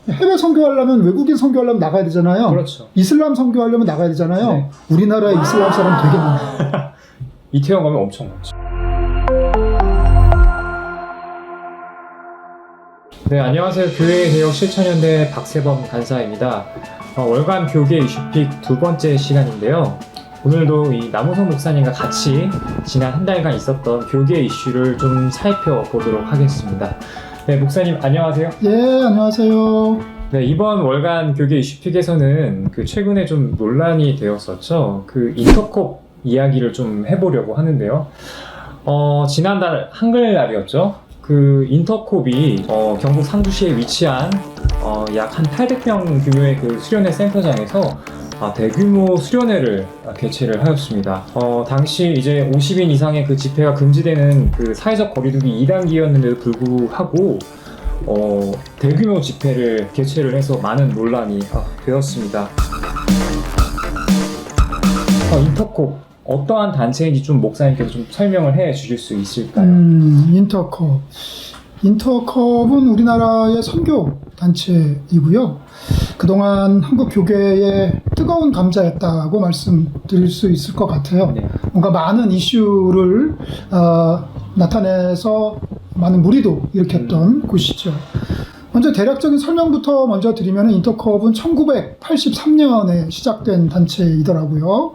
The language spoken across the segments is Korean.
해외 선교하려면 외국인 선교하려면 나가야 되잖아요. 그렇죠. 이슬람 선교하려면 나가야 되잖아요. 네. 우리나라에 이슬람 사람 되게 많아요. 이태원 가면 엄청 많죠. 네, 안녕하세요. 교회개혁 실천연대 박세범 간사입니다. 월간 교계 이슈픽 두 번째 시간인데요. 오늘도 이 남우성 목사님과 같이 지난 한 달간 있었던 교계 이슈를 좀 살펴보도록 하겠습니다. 네, 목사님 안녕하세요. 예, 안녕하세요. 네, 이번 월간 교계 이슈픽에서는 최근에 좀 논란이 되었었죠. 인터콥 이야기를 좀 해보려고 하는데요. 지난달 한글날이었죠. 인터콥이 경북 상주시에 위치한 약 한 800명 규모의 수련회 센터장에서 대규모 수련회를 개최를 하였습니다. 당시 이제 50인 이상의 집회가 금지되는 사회적 거리두기 2단계였는데도 불구하고 대규모 집회를 개최를 해서 많은 논란이 되었습니다. 인터콥 어떠한 단체인지 좀 목사님께서 좀 설명을 해 주실 수 있을까요? 인터콥은 우리나라의 선교 단체이고요. 그동안 한국 교계의 뜨거운 감자였다고 말씀드릴 수 있을 것 같아요. 네. 뭔가 많은 이슈를 나타내서 많은 무리도 일으켰던 곳이죠. 먼저 대략적인 설명부터 먼저 드리면 인터콥은 1983년에 시작된 단체이더라고요.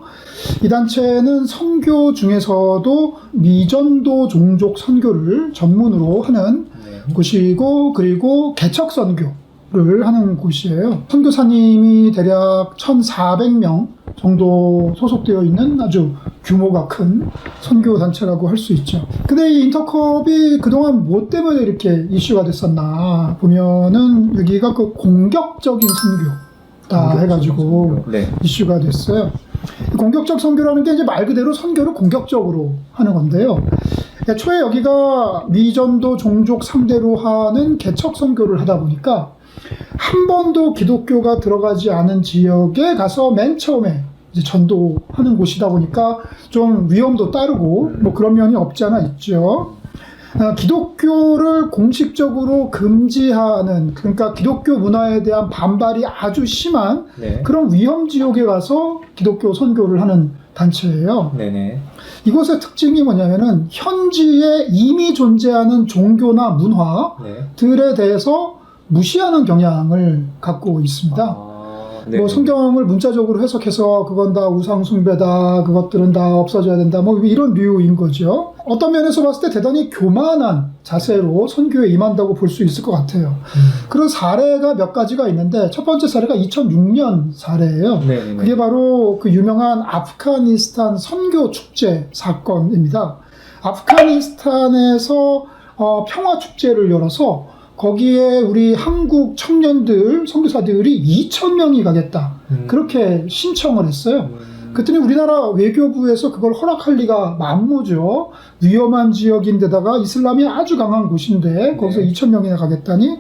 이 단체는 선교 중에서도 미전도 종족 선교를 전문으로 하는 곳이고, 그리고 개척 선교를 하는 곳이에요. 선교사님이 대략 1,400명 정도 소속되어 있는 아주 규모가 큰 선교 단체라고 할 수 있죠. 근데 이 인터콥이 그동안 뭐 때문에 이렇게 이슈가 됐었나 보면은 여기가 공격적인 선교다 해가지고 네. 이슈가 됐어요. 공격적 선교라는 게 이제 말 그대로 선교를 공격적으로 하는 건데요. 애초에 여기가 미전도 종족 상대로 하는 개척 선교를 하다 보니까 한 번도 기독교가 들어가지 않은 지역에 가서 맨 처음에 이제 전도하는 곳이다 보니까 좀 위험도 따르고 뭐 그런 면이 없지 않아 있죠. 기독교를 공식적으로 금지하는, 그러니까 기독교 문화에 대한 반발이 아주 심한 그런 위험 지역에 가서 기독교 선교를 하는 단체예요. 네네. 이곳의 특징이 뭐냐면은 현지에 이미 존재하는 종교나 문화들에 대해서 무시하는 경향을 갖고 있습니다. 뭐 성경을 문자적으로 해석해서 그건 다 우상 숭배다, 그것들은 다 없어져야 된다, 뭐 이런 류인 거죠. 어떤 면에서 봤을 때 대단히 교만한 자세로 선교에 임한다고 볼 수 있을 것 같아요. 그런 사례가 몇 가지가 있는데, 첫 번째 사례가 2006년 사례예요. 네네네. 그게 바로 유명한 아프가니스탄 선교 축제 사건입니다. 아프가니스탄에서 평화 축제를 열어서 거기에 우리 한국 청년들, 선교사들이 2,000명이 가겠다. 그렇게 신청을 했어요. 그랬더니 우리나라 외교부에서 그걸 허락할 리가 만무죠. 위험한 지역인데다가 이슬람이 아주 강한 곳인데 거기서 2,000명이나 가겠다니.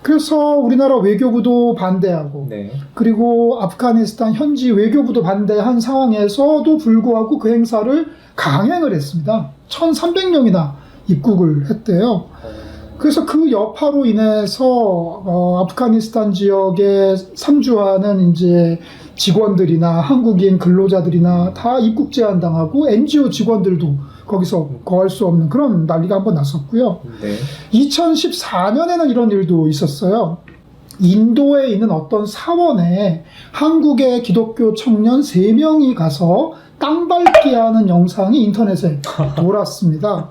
그래서 우리나라 외교부도 반대하고, 그리고 아프가니스탄 현지 외교부도 반대한 상황에서도 불구하고 그 행사를 강행을 했습니다. 1,300명이나 입국을 했대요. 그래서 그 여파로 인해서 아프가니스탄 지역에 상주하는 이제 직원들이나 한국인 근로자들이나 다 입국 제한 당하고 NGO 직원들도 거기서 거할 수 없는 그런 난리가 한번 났었고요. 2014년에는 이런 일도 있었어요. 인도에 있는 어떤 사원에 한국의 기독교 청년 3명이 가서 땅 밟기 하는 영상이 인터넷에 돌았습니다.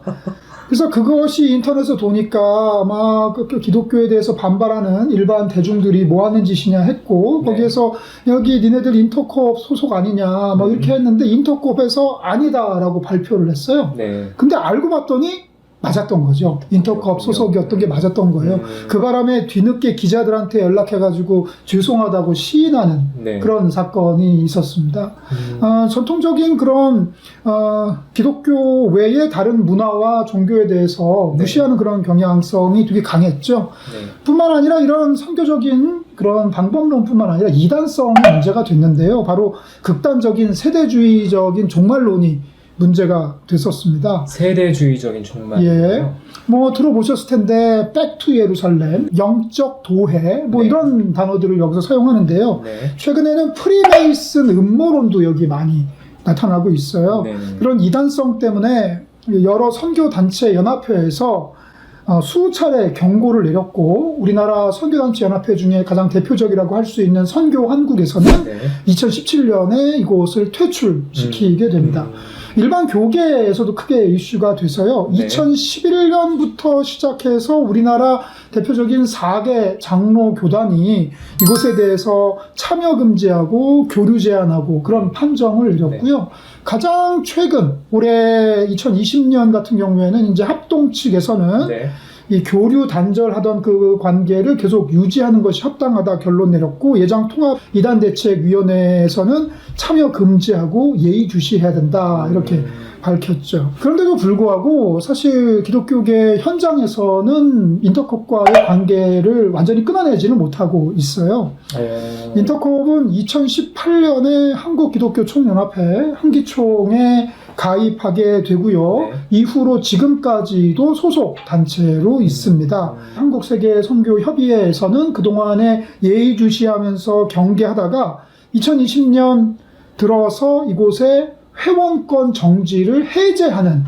그래서 그것이 인터넷에 도니까 막 기독교에 대해서 반발하는 일반 대중들이 뭐 하는 짓이냐 했고, 거기에서 여기 니네들 인터콥 소속 아니냐 뭐 이렇게 했는데, 인터콥에서 아니다라고 발표를 했어요. 근데 알고 봤더니 맞았던 거죠. 인터컵 소속이었던 게 맞았던 거예요. 그 바람에 뒤늦게 기자들한테 연락해가지고 죄송하다고 시인하는 그런 사건이 있었습니다. 전통적인 그런 기독교 외의 다른 문화와 종교에 대해서 무시하는 그런 경향성이 되게 강했죠. 뿐만 아니라 이런 선교적인 그런 방법론뿐만 아니라 이단성이 문제가 됐는데요. 바로 극단적인 세대주의적인 종말론이 문제가 됐었습니다. 세대주의적인 종말이에요. 뭐 들어보셨을 텐데 백투 예루살렘, 영적 도해 뭐 네. 이런 단어들을 여기서 사용하는데요. 네. 최근에는 프리메이슨 음모론도 여기 많이 나타나고 있어요. 네. 그런 이단성 때문에 여러 선교단체 연합회에서 수차례 경고를 내렸고, 우리나라 선교단체 연합회 중에 가장 대표적이라고 할 수 있는 선교한국에서는 네. 2017년에 이곳을 퇴출시키게 됩니다. 일반 교계에서도 크게 이슈가 돼서요. 네. 2011년부터 시작해서 우리나라 대표적인 4개 장로 교단이 이곳에 대해서 참여 금지하고 교류 제한하고 그런 판정을 내렸고요. 가장 최근 올해 2020년 같은 경우에는 이제 합동 측에서는 네. 이 교류 단절하던 그 관계를 계속 유지하는 것이 합당하다 결론 내렸고, 예장 통합 이단 대책 위원회에서는 참여 금지하고 예의주시해야 된다 이렇게 밝혔죠. 그런데도 불구하고 사실 기독교계 현장에서는 인터컵과의 관계를 완전히 끊어내지는 못하고 있어요. 인터컵은 2018년에 한국기독교총연합회 한기총에 가입하게 되고요. 네. 이후로 지금까지도 소속 단체로 있습니다. 한국세계선교협의회에서는 그동안에 예의주시하면서 경계하다가 2020년 들어서 이곳에 회원권 정지를 해제하는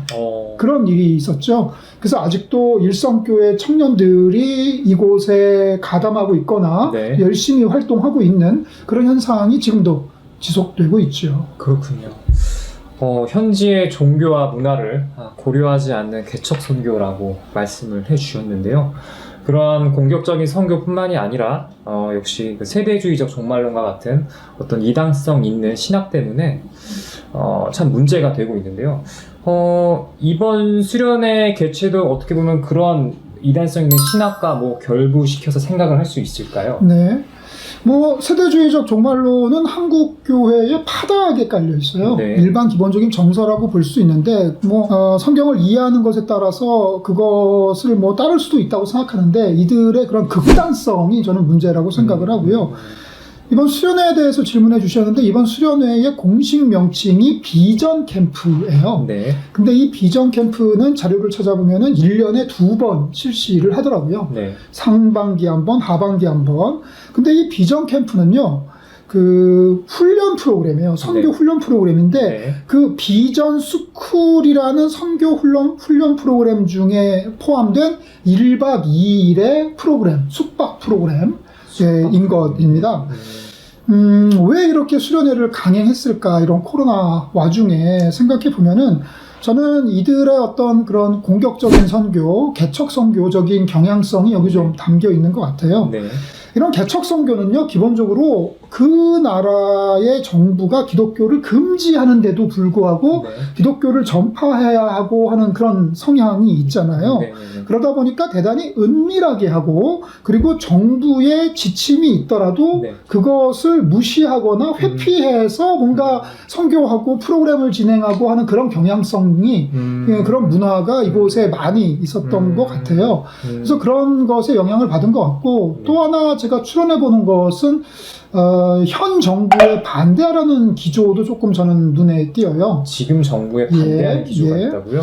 그런 일이 있었죠. 그래서 아직도 일성교회 청년들이 이곳에 가담하고 있거나 네. 열심히 활동하고 있는 그런 현상이 지금도 지속되고 있죠. 그렇군요. 현지의 종교와 문화를 고려하지 않는 개척 선교라고 말씀을 해주셨는데요. 그러한 공격적인 선교뿐만이 아니라 역시 그 세대주의적 종말론과 같은 어떤 이당성 있는 신학 때문에 참 문제가 되고 있는데요. 이번 수련회 개최도 어떻게 보면 그런 이단성 있는 신학과 뭐 결부시켜서 생각을 할 수 있을까요? 네. 뭐 세대주의적 종말론은 한국 교회에 파다하게 깔려 있어요. 네. 일반 기본적인 정서라고 볼 수 있는데 뭐 성경을 이해하는 것에 따라서 그것을 뭐 따를 수도 있다고 생각하는데, 이들의 그런 극단성이 저는 문제라고 생각을 하고요. 이번 수련회에 대해서 질문해 주셨는데, 이번 수련회의 공식 명칭이 비전 캠프예요. 네. 근데 이 비전 캠프는 자료를 찾아보면은 1년에 2번 실시를 하더라고요. 네. 상반기 한 번, 하반기 한 번. 근데 이 비전 캠프는요, 그 훈련 프로그램이에요. 선교 네. 훈련 프로그램인데, 네. 그 비전 스쿨이라는 선교 훈련 프로그램 중에 포함된 1박 2일의 프로그램, 숙박 프로그램, 인 것입니다. 왜 이렇게 수련회를 강행했을까, 이런 코로나 와중에 생각해 보면은, 저는 이들의 어떤 그런 공격적인 선교, 개척 선교적인 경향성이 여기 좀 담겨 있는 것 같아요. 네. 이런 개척 선교는요, 기본적으로 그 나라의 정부가 기독교를 금지하는데도 불구하고 네. 기독교를 전파해야 하고 하는 그런 성향이 있잖아요. 네. 그러다 보니까 대단히 은밀하게 하고, 그리고 정부의 지침이 있더라도 네. 그것을 무시하거나 회피해서 뭔가 선교하고 프로그램을 진행하고 하는 그런 경향성이, 그런 문화가 이곳에 많이 있었던 것 같아요. 그래서 그런 것에 영향을 받은 것 같고, 또 하나 제가 추론해 보는 것은 현 정부에 반대하라는 기조도 조금 저는 눈에 띄어요. 지금 정부에 반대하는 기조가 있다고요?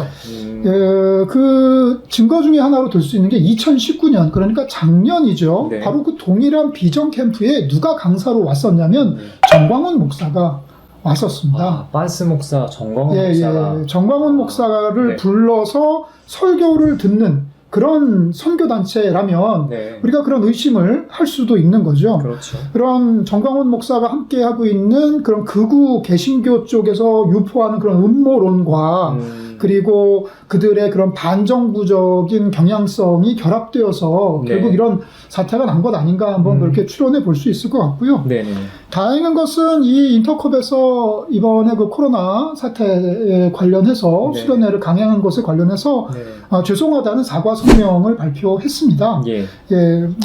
그 증거 중에 하나로 들 수 있는 게 2019년, 그러니까 작년이죠. 네. 바로 그 동일한 비전 캠프에 누가 강사로 왔었냐면 정광훈 목사가 왔었습니다. 빤스 목사, 정광훈 목사가. 정광훈 목사를 네. 불러서 설교를 듣는 그런 선교단체라면 네. 우리가 그런 의심을 할 수도 있는 거죠. 그렇죠. 그런 정광훈 목사가 함께 하고 있는 그런 극우 개신교 쪽에서 유포하는 그런 음모론과 그리고 그들의 그런 반정부적인 경향성이 결합되어서 네. 결국 이런 사태가 난 것 아닌가 한번 그렇게 추론해 볼 수 있을 것 같고요. 네네. 다행인 것은 이 인터컵에서 이번에 그 코로나 사태에 관련해서 네. 수련회를 강행한 것에 관련해서 네. 죄송하다는 사과 성명을 발표했습니다. 예.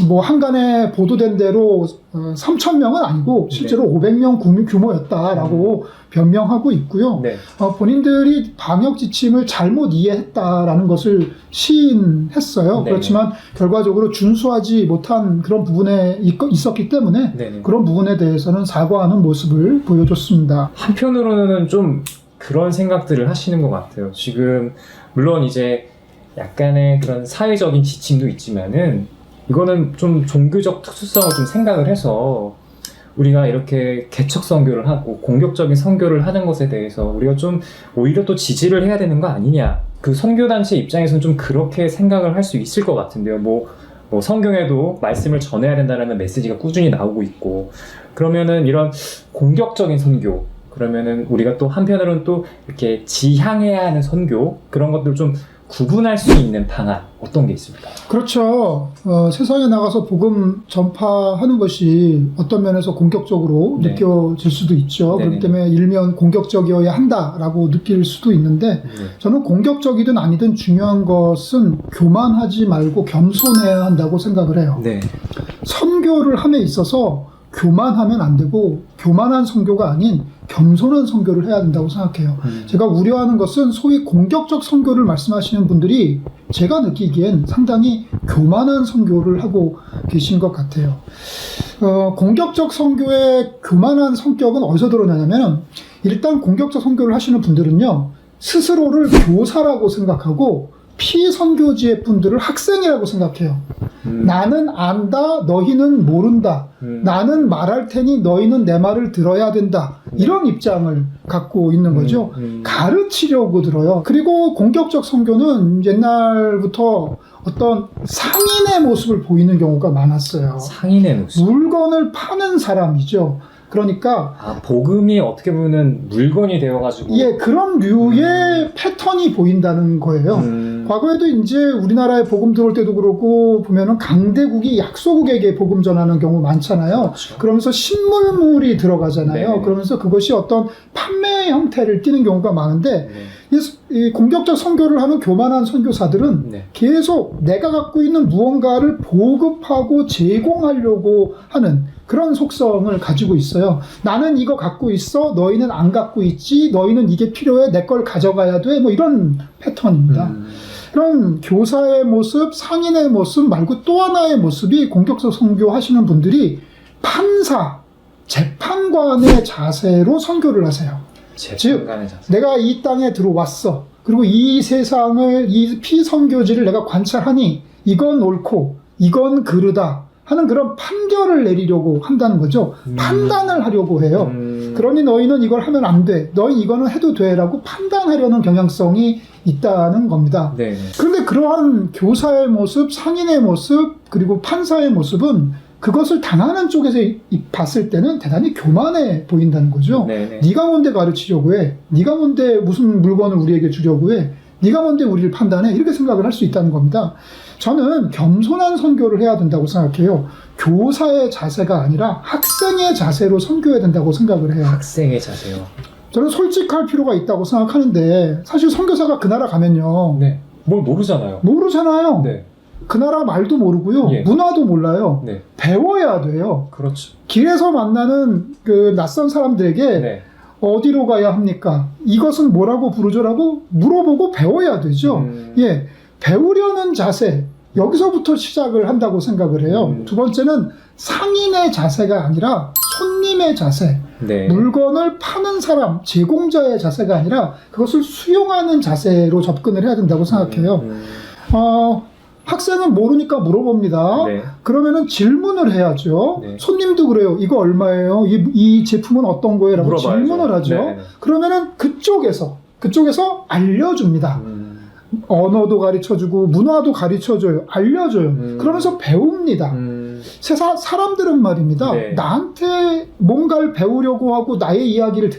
뭐 한간에 보도된 대로 3,000명은 아니고 실제로 500명 규모였다라고 변명하고 있고요. 네. 본인들이 방역 지침을 잘못 이해했다라는 것을 시인했어요. 네네. 그렇지만 결과적으로 준수하지 못한 그런 부분에 있었기 때문에 네네. 그런 부분에 대해서는 사과하는 모습을 보여줬습니다. 한편으로는 좀 그런 생각들을 하시는 것 같아요. 지금 물론 이제 약간의 그런 사회적인 지침도 있지만은 이거는 좀 종교적 특수성을 좀 생각을 해서 우리가 이렇게 개척 선교를 하고 공격적인 선교를 하는 것에 대해서 우리가 좀 오히려 또 지지를 해야 되는 거 아니냐. 그 선교단체 입장에서는 좀 그렇게 생각을 할 수 있을 것 같은데요. 뭐 성경에도 말씀을 전해야 된다는 메시지가 꾸준히 나오고 있고, 그러면은 이런 공격적인 선교, 그러면은 우리가 또 한편으로는 또 이렇게 지향해야 하는 선교, 그런 것들을 좀 구분할 수 있는 방안 어떤 게 있습니까? 그렇죠. 세상에 나가서 복음 전파하는 것이 어떤 면에서 공격적으로 네. 느껴질 수도 있죠. 네네. 그렇기 때문에 일면 공격적이어야 한다라고 느낄 수도 있는데 저는 공격적이든 아니든 중요한 것은 교만하지 말고 겸손해야 한다고 생각을 해요. 네. 선교를 함에 있어서 교만하면 안 되고 교만한 선교가 아닌 겸손한 선교를 해야 된다고 생각해요. 제가 우려하는 것은 소위 공격적 선교를 말씀하시는 분들이 제가 느끼기엔 상당히 교만한 선교를 하고 계신 것 같아요. 공격적 선교의 교만한 성격은 어디서 드러나냐면 일단 공격적 선교를 하시는 분들은요, 스스로를 교사라고 생각하고 피선교지의 분들을 학생이라고 생각해요. 나는 안다, 너희는 모른다. 나는 말할 테니 너희는 내 말을 들어야 된다. 이런 입장을 갖고 있는 거죠. 가르치려고 들어요. 그리고 공격적 선교는 옛날부터 어떤 상인의 모습을 보이는 경우가 많았어요. 상인의 모습. 물건을 파는 사람이죠. 그러니까 복음이 어떻게 보면 물건이 되어가지고 그런 류의 패턴이 보인다는 거예요. 과거에도 이제 우리나라에 복음 들어올 때도 그렇고 보면은 강대국이 약소국에게 복음 전하는 경우 많잖아요. 그렇죠. 그러면서 신물물이 들어가잖아요. 네. 그러면서 그것이 어떤 판매 형태를 띠는 경우가 많은데 네. 이 공격적 선교를 하는 교만한 선교사들은 네. 계속 내가 갖고 있는 무언가를 보급하고 제공하려고 하는 그런 속성을 가지고 있어요. 나는 이거 갖고 있어, 너희는 안 갖고 있지, 너희는 이게 필요해, 내 걸 가져가야 돼, 뭐 이런 패턴입니다. 그런 교사의 모습, 상인의 모습 말고 또 하나의 모습이 공격적 선교 하시는 분들이 판사, 재판관의 자세로 선교를 하세요. 재판관의 자세. 내가 이 땅에 들어왔어. 그리고 이 세상을, 이 피선교지를 내가 관찰하니 이건 옳고 이건 그르다 하는 그런 판결을 내리려고 한다는 거죠. 판단을 하려고 해요. 그러니 너희는 이걸 하면 안 돼. 너희 이거는 해도 돼. 라고 판단하려는 경향성이 있다는 겁니다. 네. 그런데 그러한 교사의 모습, 상인의 모습, 그리고 판사의 모습은 그것을 당하는 쪽에서 봤을 때는 대단히 교만해 보인다는 거죠. 네. 네가 뭔데 가르치려고 해? 네가 뭔데 무슨 물건을 우리에게 주려고 해? 네가 뭔데 우리를 판단해? 이렇게 생각을 할 수 있다는 겁니다. 저는 겸손한 선교를 해야 된다고 생각해요. 교사의 자세가 아니라 학생의 자세로 선교해야 된다고 생각을 해요. 학생의 자세요. 저는 솔직할 필요가 있다고 생각하는데 사실 선교사가 그 나라 가면요. 네. 뭘 모르잖아요. 모르잖아요. 네. 그 나라 말도 모르고요. 예. 문화도 몰라요. 네. 배워야 돼요. 그렇죠. 길에서 만나는 그 낯선 사람들에게 네. 어디로 가야 합니까? 이것은 뭐라고 부르죠라고 물어보고 배워야 되죠. 배우려는 자세, 여기서부터 시작을 한다고 생각을 해요. 두 번째는 상인의 자세가 아니라 손님의 자세, 네. 물건을 파는 사람, 제공자의 자세가 아니라 그것을 수용하는 자세로 접근을 해야 된다고 생각해요. 학생은 모르니까 물어봅니다. 네. 그러면은 질문을 해야죠. 네. 손님도 그래요. 이거 얼마예요? 이 제품은 어떤 거예요? 라고 물어봐야죠. 질문을 하죠. 네. 그러면은 그쪽에서 알려줍니다. 언어도 가르쳐주고 문화도 가르쳐줘요. 알려줘요. 그러면서 배웁니다. 사람들은 말입니다. 네. 나한테 뭔가를 배우려고 하고 나의 이야기를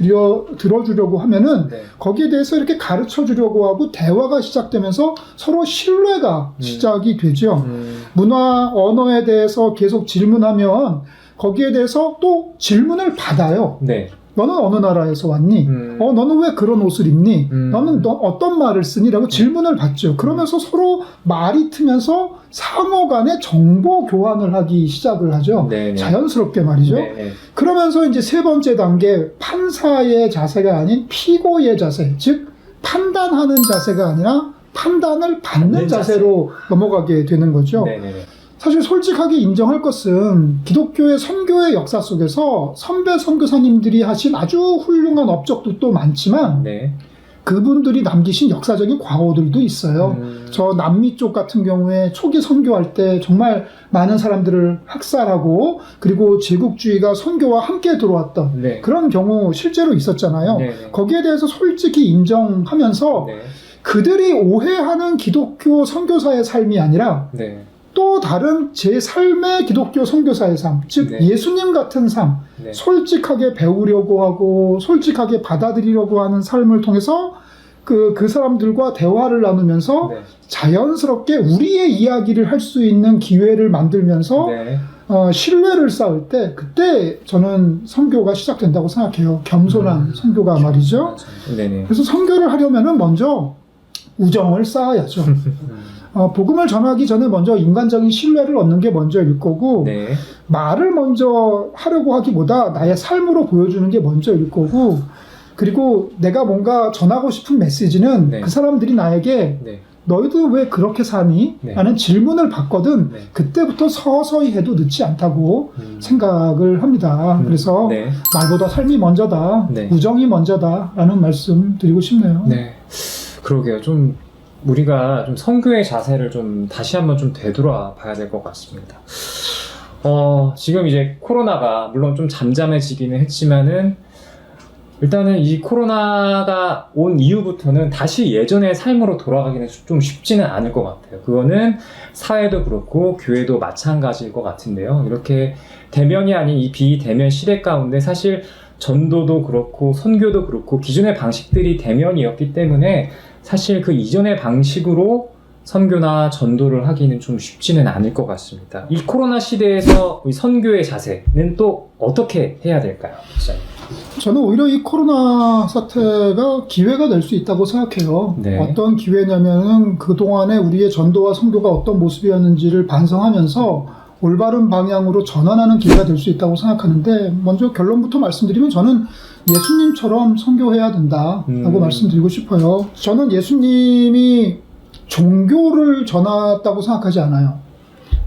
들어주려고 하면은 네. 거기에 대해서 이렇게 가르쳐주려고 하고 대화가 시작되면서 서로 신뢰가 시작이 되죠. 문화, 언어에 대해서 계속 질문하면 거기에 대해서 또 질문을 받아요. 네. 너는 어느 나라에서 왔니? 너는 왜 그런 옷을 입니? 너는 어떤 말을 쓰니? 라고 질문을 받죠. 그러면서 서로 말이 트면서 상호 간에 정보 교환을 하기 시작을 하죠. 네네. 자연스럽게 말이죠. 네네. 그러면서 이제 세 번째 단계, 판사의 자세가 아닌 피고의 자세, 즉 판단하는 자세가 아니라 판단을 받는 자세로 넘어가게 되는 거죠. 네네. 사실 솔직하게 인정할 것은 기독교의 선교의 역사 속에서 선배 선교사님들이 하신 아주 훌륭한 업적도 또 많지만 네. 그분들이 남기신 역사적인 과오들도 있어요. 저 남미 쪽 같은 경우에 초기 선교할 때 정말 많은 사람들을 학살하고 그리고 제국주의가 선교와 함께 들어왔던 네. 그런 경우 실제로 있었잖아요. 네. 거기에 대해서 솔직히 인정하면서 네. 그들이 오해하는 기독교 선교사의 삶이 아니라 네. 또 다른 제 삶의 기독교 선교사의 삶, 즉 네. 예수님 같은 삶, 네. 솔직하게 배우려고 하고 솔직하게 받아들이려고 하는 삶을 통해서 그 사람들과 대화를 나누면서 네. 자연스럽게 우리의 이야기를 할 수 있는 기회를 만들면서 네. 신뢰를 쌓을 때 그때 저는 선교가 시작된다고 생각해요. 겸손한 선교가 말이죠. 네네. 그래서 선교를 하려면은 먼저 우정을 쌓아야죠. 복음을 전하기 전에 먼저 인간적인 신뢰를 얻는 게 먼저일 거고 네. 말을 먼저 하려고 하기보다 나의 삶으로 보여주는 게 먼저일 거고 그리고 내가 뭔가 전하고 싶은 메시지는 네. 그 사람들이 나에게 네. 너희도 왜 그렇게 사니? 네. 라는 질문을 받거든 네. 그때부터 서서히 해도 늦지 않다고 생각을 합니다. 그래서 네. 말보다 삶이 먼저다. 네. 우정이 먼저다. 라는 말씀 드리고 싶네요. 네. 그러게요. 좀 우리가 좀 선교의 자세를 좀 다시 한번 좀 되돌아 봐야 될 것 같습니다. 지금 이제 코로나가 물론 좀 잠잠해지기는 했지만은 일단은 이 코로나가 온 이후부터는 다시 예전의 삶으로 돌아가기는 좀 쉽지는 않을 것 같아요. 그거는 사회도 그렇고 교회도 마찬가지일 것 같은데요. 이렇게 대면이 아닌 이 비대면 시대 가운데 사실 전도도 그렇고 선교도 그렇고 기존의 방식들이 대면이었기 때문에 사실 그 이전의 방식으로 선교나 전도를 하기는 좀 쉽지는 않을 것 같습니다. 이 코로나 시대에서 이 선교의 자세는 또 어떻게 해야 될까요? 목사님? 저는 오히려 이 코로나 사태가 기회가 될 수 있다고 생각해요. 네. 어떤 기회냐면은 그동안에 우리의 전도와 선교가 어떤 모습이었는지를 반성하면서 올바른 방향으로 전환하는 기회가 될 수 있다고 생각하는데 먼저 결론부터 말씀드리면 저는 예수님처럼 선교해야 된다라고 말씀드리고 싶어요. 저는 예수님이 종교를 전했다고 생각하지 않아요.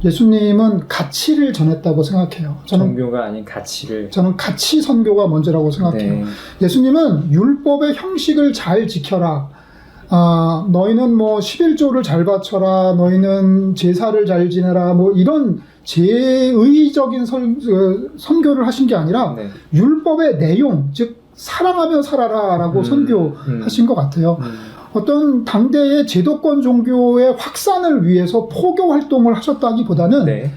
예수님은 가치를 전했다고 생각해요. 종교가 아닌 가치를. 저는 가치 선교가 먼저라고 생각해요. 네. 예수님은 율법의 형식을 잘 지켜라. 너희는 뭐 11조를 잘 바쳐라. 너희는 제사를 잘 지내라. 뭐 이런 제의적인 선교를 하신 게 아니라 네. 율법의 내용, 즉 사랑하며 살아라라고 선교하신 것 같아요. 어떤 당대의 제도권 종교의 확산을 위해서 포교 활동을 하셨다기보다는 네.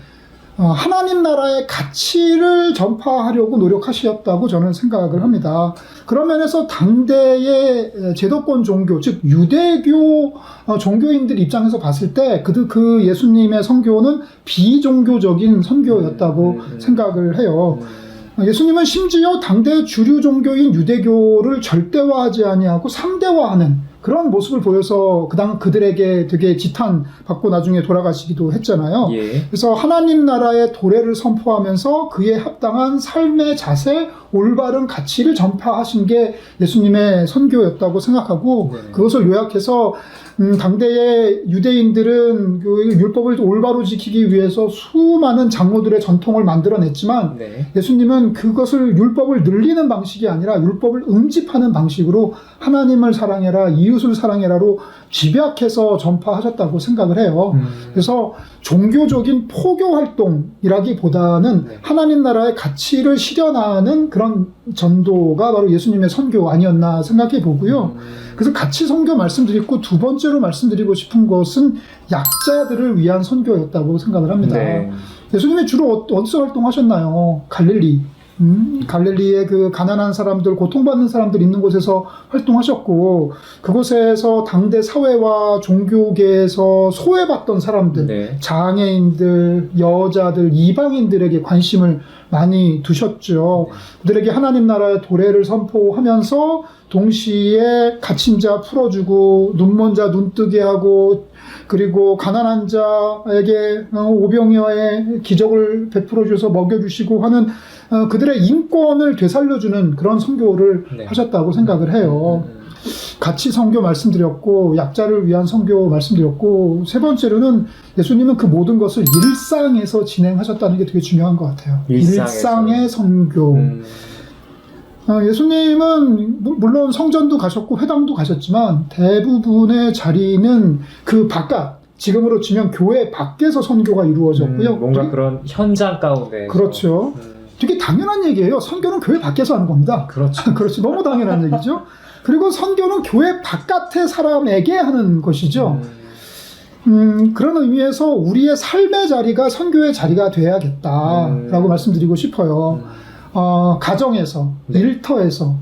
하나님 나라의 가치를 전파하려고 노력하셨다고 저는 생각을 합니다. 그런 면에서 당대의 제도권 종교, 즉 유대교 종교인들 입장에서 봤을 때 그 예수님의 선교는 비종교적인 선교였다고 생각을 해요. 예수님은 심지어 당대 주류 종교인 유대교를 절대화하지 아니하고 상대화하는 그런 모습을 보여서 그들에게 되게 지탄받고 나중에 돌아가시기도 했잖아요. 예. 그래서 하나님 나라의 도래를 선포하면서 그에 합당한 삶의 자세, 올바른 가치를 전파하신 게 예수님의 선교였다고 생각하고 네. 그것을 요약해서 당대의 유대인들은 그 율법을 올바로 지키기 위해서 수많은 장로들의 전통을 만들어냈지만 네. 예수님은 그것을 율법을 늘리는 방식이 아니라 율법을 응집하는 방식으로 하나님을 사랑해라, 이웃을 사랑해라로 집약해서 전파하셨다고 생각을 해요. 그래서 종교적인 포교 활동이라기보다는 네. 하나님 나라의 가치를 실현하는 그런 전도가 바로 예수님의 선교 아니었나 생각해 보고요. 그래서 같이 선교 말씀드리고 두 번째로 말씀드리고 싶은 것은 약자들을 위한 선교였다고 생각을 합니다. 네. 예수님이 주로 어디서 활동하셨나요? 갈릴리. 갈릴리의 그 가난한 사람들, 고통받는 사람들 있는 곳에서 활동하셨고 그곳에서 당대 사회와 종교계에서 소외받던 사람들, 네. 장애인들, 여자들, 이방인들에게 관심을 많이 두셨죠. 그들에게 하나님 나라의 도래를 선포하면서 동시에 갇힌 자 풀어주고 눈먼 자 눈뜨게 하고 그리고 가난한 자에게 오병이어의 기적을 베풀어 주셔서 먹여주시고 하는 그들의 인권을 되살려주는 그런 선교를 네. 하셨다고 생각을 해요. 가치 선교 말씀드렸고 약자를 위한 선교 말씀드렸고 세 번째로는 예수님은 그 모든 것을 일상에서 진행하셨다는 게 되게 중요한 것 같아요. 일상의 선교. 예수님은 물론 성전도 가셨고 회당도 가셨지만 대부분의 자리는 그 바깥, 지금으로 치면 교회 밖에서 선교가 이루어졌고요. 뭔가 그런 현장 가운데. 그렇죠. 되게 당연한 얘기예요. 선교는 교회 밖에서 하는 겁니다. 그렇죠. 그렇지. 너무 당연한 얘기죠. 그리고 선교는 교회 바깥의 사람에게 하는 것이죠. 그런 의미에서 우리의 삶의 자리가 선교의 자리가 돼야겠다라고 말씀드리고 싶어요. 가정에서, 네. 일터에서,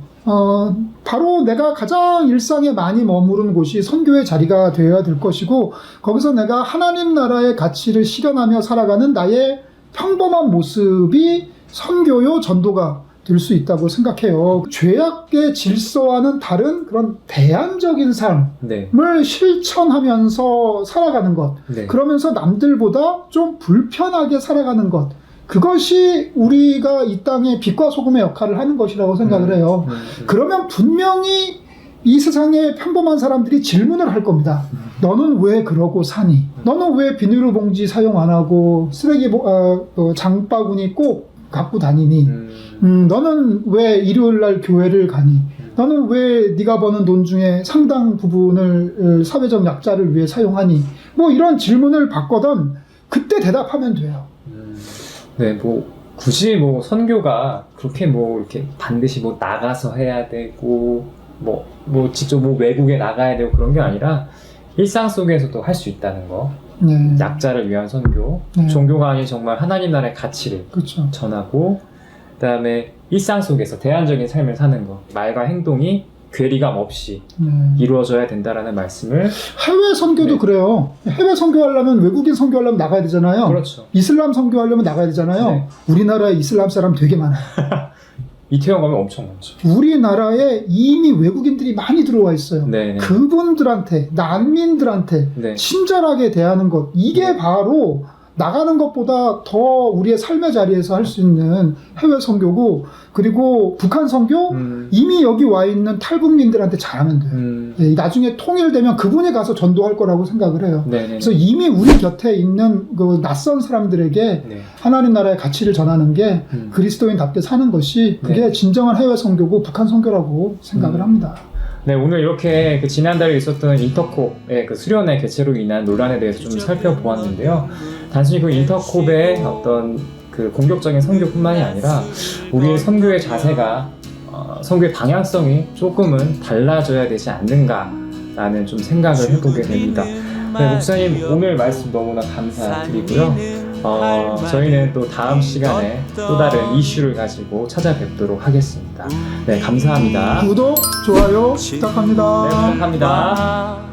바로 내가 가장 일상에 많이 머무른 곳이 선교의 자리가 되어야 될 것이고, 거기서 내가 하나님 나라의 가치를 실현하며 살아가는 나의 평범한 모습이 선교요 전도가 될 수 있다고 생각해요. 죄악의 질서와는 다른 그런 대안적인 삶을 네. 실천하면서 살아가는 것, 네. 그러면서 남들보다 좀 불편하게 살아가는 것, 그것이 우리가 이 땅에 빛과 소금의 역할을 하는 것이라고 생각을 해요. 그러면 분명히 이 세상의 평범한 사람들이 질문을 할 겁니다. 너는 왜 그러고 사니? 너는 왜 비닐로 봉지 사용 안 하고 쓰레기 장바구니 꼭 갖고 다니니? 너는 왜 일요일 날 교회를 가니? 너는 왜 네가 버는 돈 중에 상당 부분을 사회적 약자를 위해 사용하니? 뭐 이런 질문을 받거든 그때 대답하면 돼요. 네, 뭐 굳이 뭐 선교가 그렇게 뭐 이렇게 반드시 뭐 나가서 해야 되고 뭐 직접 뭐 외국에 나가야 되고 그런 게 아니라 일상 속에서도 할 수 있다는 거. 네. 약자를 위한 선교. 네. 종교가 아닌 정말 하나님 나라의 가치를 그렇죠. 전하고, 그다음에 일상 속에서 대안적인 삶을 사는 거. 말과 행동이 괴리감 없이 이루어져야 된다라는 말씀을. 해외 선교도 네. 그래요. 해외 선교하려면 외국인 선교하려면 나가야 되잖아요. 그렇죠. 이슬람 선교하려면 나가야 되잖아요. 네. 우리나라에 이슬람 사람 되게 많아요. 이태원 가면 엄청 많죠. 우리나라에 이미 외국인들이 많이 들어와 있어요. 네네. 그분들한테, 난민들한테 네. 친절하게 대하는 것, 이게 바로 나가는 것보다 더 우리의 삶의 자리에서 할 수 있는 해외 선교고, 그리고 북한 선교 이미 여기 와 있는 탈북민들한테 잘하면 돼요. 예, 나중에 통일되면 그분이 가서 전도할 거라고 생각을 해요. 네네. 그래서 이미 우리 곁에 있는 그 낯선 사람들에게 네. 하나님 나라의 가치를 전하는 게 그리스도인답게 사는 것이 그게 네. 진정한 해외 선교고 북한 선교라고 생각을 합니다. 네, 오늘 이렇게 그 지난달에 있었던 인터콥의 그 수련회 개최로 인한 논란에 대해서 좀 살펴보았는데요. 단순히 그 인터콥의 어떤 그 공격적인 선교뿐만이 아니라 우리의 선교의 자세가 선교의 방향성이 조금은 달라져야 되지 않는가라는 좀 생각을 해보게 됩니다. 네, 목사님 오늘 말씀 너무나 감사드리고요. 저희는 또 다음 시간에 또 다른 이슈를 가지고 찾아뵙도록 하겠습니다. 네, 감사합니다. 구독, 좋아요 부탁합니다. 네, 부탁합니다.